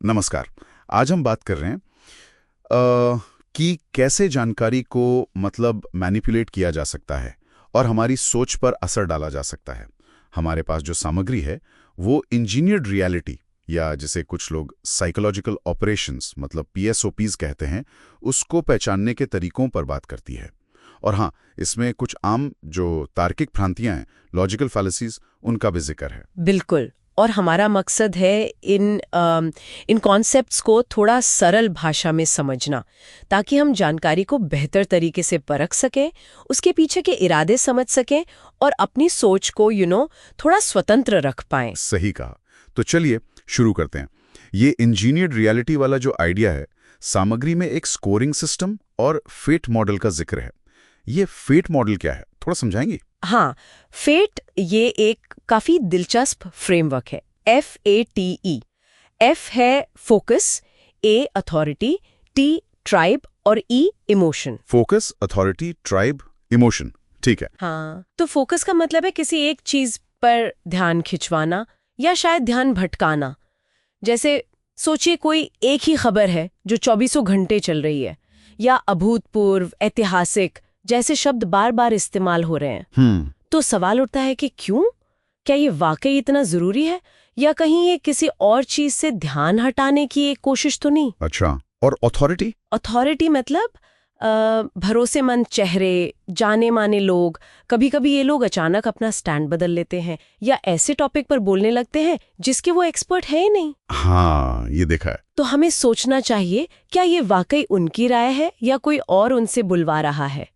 नमस्कार। आज हम बात कर रहे हैं कि कैसे जानकारी को मैनिपुलेट किया जा सकता है और हमारी सोच पर असर डाला जा सकता है। हमारे पास जो सामग्री है वो इंजीनियर्ड रियलिटी या जिसे कुछ लोग साइकोलॉजिकल ऑपरेशंस पीएसओपीज कहते हैं, उसको पहचानने के तरीकों पर बात करती है। और हाँ, इसमें कुछ आम जो तार्किक भ्रांतियां हैं, लॉजिकल फैलेसीज, उनका भी जिक्र है। बिल्कुल। और हमारा मकसद है इन कॉन्सेप्ट्स को थोड़ा सरल भाषा में समझना, ताकि हम जानकारी को बेहतर तरीके से परख सकें, उसके पीछे के इरादे समझ सकें और अपनी सोच को थोड़ा स्वतंत्र रख पाएं। सही कहा। तो चलिए शुरू करते हैं। ये इंजीनियर्ड रियलिटी वाला जो आइडिया है, सामग्री में एक स्कोरिंग सिस्टम और फेट मॉडल का जिक्र है। ये फेट मॉडल क्या है, थोड़ा समझाएंगी? हाँ, फेट ये एक काफी दिलचस्प फ्रेमवर्क है। FATE। F है focus, A authority, T tribe और E emotion. Focus, authority, tribe, emotion. ठीक है। हाँ, तो फोकस का मतलब है किसी एक चीज पर ध्यान खिंचवाना या शायद ध्यान भटकाना। जैसे सोचिए कोई एक ही खबर है जो 24 घंटे चल रही है, या अभूतपूर्व, ऐतिहासिक जैसे शब्द बार बार इस्तेमाल हो रहे हैं। तो सवाल उठता है कि क्यों? क्या ये वाकई इतना जरूरी है, या कहीं ये किसी और चीज से ध्यान हटाने की एक कोशिश तो नहीं? अच्छा, और अथॉरिटी? अथॉरिटी मतलब भरोसेमंद चेहरे, जाने माने लोग। कभी कभी ये लोग अचानक अपना स्टैंड बदल लेते हैं या ऐसे टॉपिक पर बोलने लगते हैं जिसके वो एक्सपर्ट है ही नहीं। हाँ, ये देखा है। तो हमें सोचना चाहिए, क्या ये वाकई उनकी राय है या कोई और उनसे बुलवा रहा है?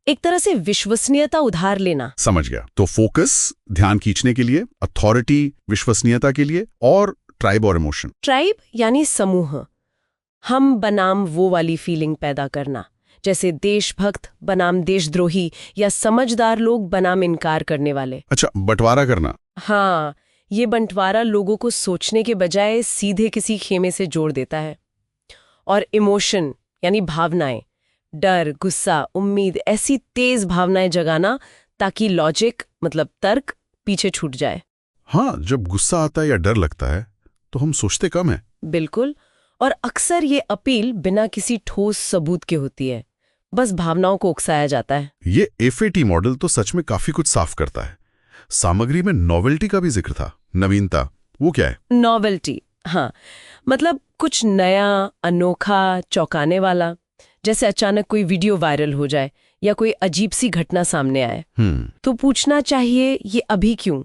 एक तरह से विश्वसनीयता उधार लेना। समझ गया। तो फोकस ध्यान खींचने के लिए, अथॉरिटी विश्वसनीयता के लिए, और ट्राइब और इमोशन। ट्राइब यानी समूह, हम बनाम वो वाली फीलिंग पैदा करना, जैसे देशभक्त बनाम देशद्रोही या समझदार लोग बनाम इनकार करने वाले। अच्छा, बंटवारा करना। हाँ, ये बंटवारा लोगों को सोचने के बजाय सीधे किसी खेमे से जोड़ देता है। और इमोशन यानी भावनाएं, डर, गुस्सा, उम्मीद, ऐसी तेज भावनाएं जगाना ताकि लॉजिक मतलब तर्क पीछे छूट जाए। हाँ, जब गुस्सा आता है या डर लगता है तो हम सोचते कम है। बिल्कुल। और अक्सर ये अपील बिना किसी ठोस सबूत के होती है, बस भावनाओं को उकसाया जाता है। ये FAT मॉडल तो सच में काफी कुछ साफ करता है। सामग्री में नॉवेल्टी का भी जिक्र था, नवीनता। वो क्या है? नॉवेल्टी, हाँ, मतलब कुछ नया, अनोखा, चौंकाने वाला। जैसे अचानक कोई वीडियो वायरल हो जाए या कोई अजीब सी घटना सामने आए, तो पूछना चाहिए ये अभी क्यों?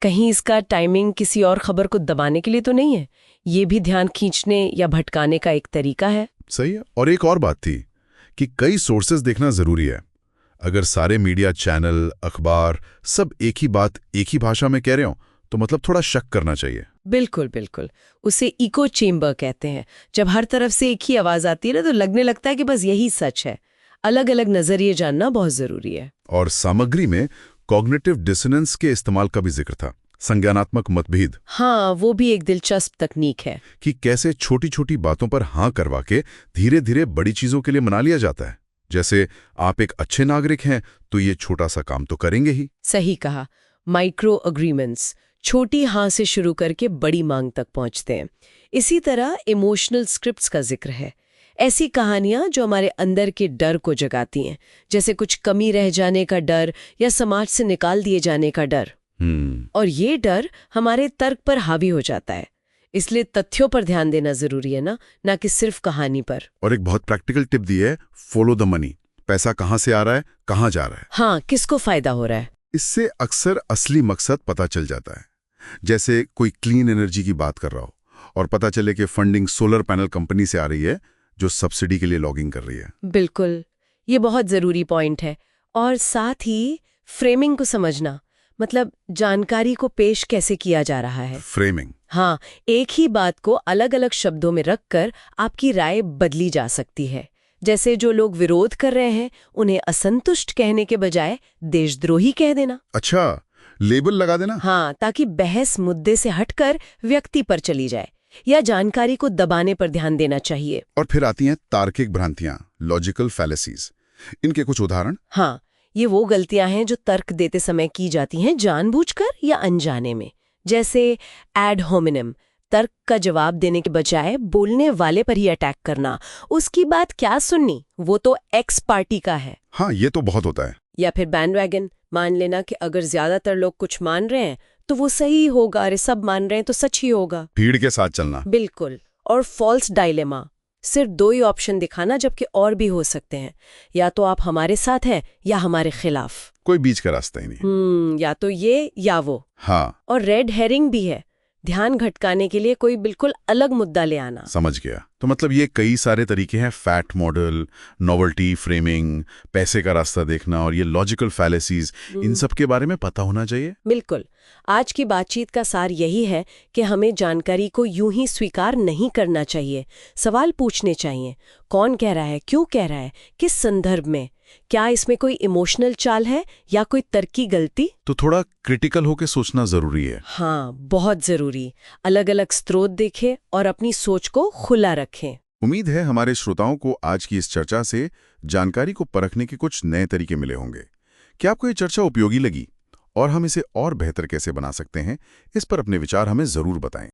कहीं इसका टाइमिंग किसी और खबर को दबाने के लिए तो नहीं है? ये भी ध्यान खींचने या भटकाने का एक तरीका है। सही है। और एक और बात थी कि कई सोर्सेज देखना जरूरी है। अगर सारे मीडिया चैनल, अखबार सब एक ही बात एक ही भाषा में कह रहे हो तो थोड़ा शक करना चाहिए। बिल्कुल बिल्कुल। उसे इको चेम्बर कहते हैं। जब हर तरफ से एक ही आवाज आती है ना, तो लगने लगता है कि बस यही सच है। अलग अलग नजरिए जानना बहुत जरूरी है। और सामग्री में कॉग्निटिव डिसोनेंस के इस्तेमाल का भी जिक्र था, संज्ञानात्मक मतभेद। हाँ, वो भी एक दिलचस्प तकनीक है कि कैसे छोटी छोटी बातों पर हाँ करवा के धीरे धीरे बड़ी चीजों के लिए मना लिया जाता है। जैसे आप एक अच्छे नागरिक हैं तो ये छोटा सा काम तो करेंगे ही। सही कहा। माइक्रो अग्रीमेंट्स छोटी हाँ से शुरू करके बड़ी मांग तक पहुंचते हैं। इसी तरह इमोशनल स्क्रिप्ट्स का जिक्र है। ऐसी कहानियां जो हमारे अंदर के डर को जगाती हैं, जैसे कुछ कमी रह जाने का डर या समाज से निकाल दिए जाने का डर। और ये डर हमारे तर्क पर हावी हो जाता है। इसलिए तथ्यों पर ध्यान देना जरूरी है ना कि सिर्फ कहानी पर। और एक बहुत प्रैक्टिकल टिप दी है, फॉलो द मनी। पैसा कहाँ से आ रहा है, कहाँ जा रहा है। हाँ, किसको फायदा हो रहा है। इससे अक्सर असली मकसद पता चल जाता है। जैसे कोई क्लीन एनर्जी की बात कर रहा हो और पता चले कि फंडिंग सोलर पैनल कंपनी से आ रही है जो सब्सिडी के लिए लॉगिंग कर रही है। बिल्कुल, ये बहुत जरूरी पॉइंट है। और साथ ही फ्रेमिंग को समझना, मतलब जानकारी को पेश कैसे किया जा रहा है। फ्रेमिंग। हाँ, एक ही बात को अलग अलग शब्दों में रखकर आपकी राय बदली जा सकती है। जैसे जो लोग विरोध कर रहे हैं उन्हें असंतुष्ट कहने के बजाय देशद्रोही कह देना। अच्छा, लेबल लगा देना। हाँ, ताकि बहस मुद्दे से हटकर व्यक्ति पर चली जाए। या जानकारी को दबाने पर ध्यान देना चाहिए। और फिर आती हैं तार्किक भ्रांतियां, लॉजिकल फैलेसीज। इनके कुछ उदाहरण? हाँ, ये वो गलतियां हैं जो तर्क देते समय की जाती हैं जानबूझकर या अनजाने में। जैसे एड होमिनम, तर्क का जवाब देने के बजाय बोलने वाले पर ही अटैक करना, उसकी बात क्या सुननी, वो तो एक्स पार्टी का है। हाँ, ये तो बहुत होता है। या फिर बैंडवैगन, मान लेना कि अगर ज्यादातर लोग कुछ मान रहे हैं तो वो सही होगा, अरे सब मान रहे हैं तो सच ही होगा। भीड़ के साथ चलना। बिल्कुल। और फॉल्स डायलेमा, सिर्फ 2 ही ऑप्शन दिखाना जबकि और भी हो सकते हैं। या तो आप हमारे साथ हैं या हमारे खिलाफ। कोई बीच का रास्ता ही नहीं। या तो ये या वो। हाँ, और रेड हेरिंग भी है, ध्यान भटकाने के लिए कोई बिल्कुल अलग मुद्दा ले आना। समझ गया। तो मतलब ये कई सारे तरीके हैं, फैट मॉडल, नोवेल्टी फ्रेमिंग, पैसे का रास्ता देखना और ये लॉजिकल फैलेसीज, इन सब के बारे में पता होना चाहिए। बिल्कुल। आज की बातचीत का सार यही है कि हमें जानकारी को यूं ही स्वीकार नहीं करना चाहिए। सवाल पूछने चाहिए, कौन कह रहा है, क्यों कह रहा है, किस संदर्भ में, क्या इसमें कोई इमोशनल चाल है या कोई तर्की गलती। तो थोड़ा क्रिटिकल होकर सोचना जरूरी है। हाँ, बहुत जरूरी। अलग अलग स्रोत देखें और अपनी सोच को खुला रखें। उम्मीद है हमारे श्रोताओं को आज की इस चर्चा से जानकारी को परखने के कुछ नए तरीके मिले होंगे। क्या आपको ये चर्चा उपयोगी लगी और हम इसे और बेहतर कैसे बना सकते हैं, इस पर अपने विचार हमें जरूर बताएं।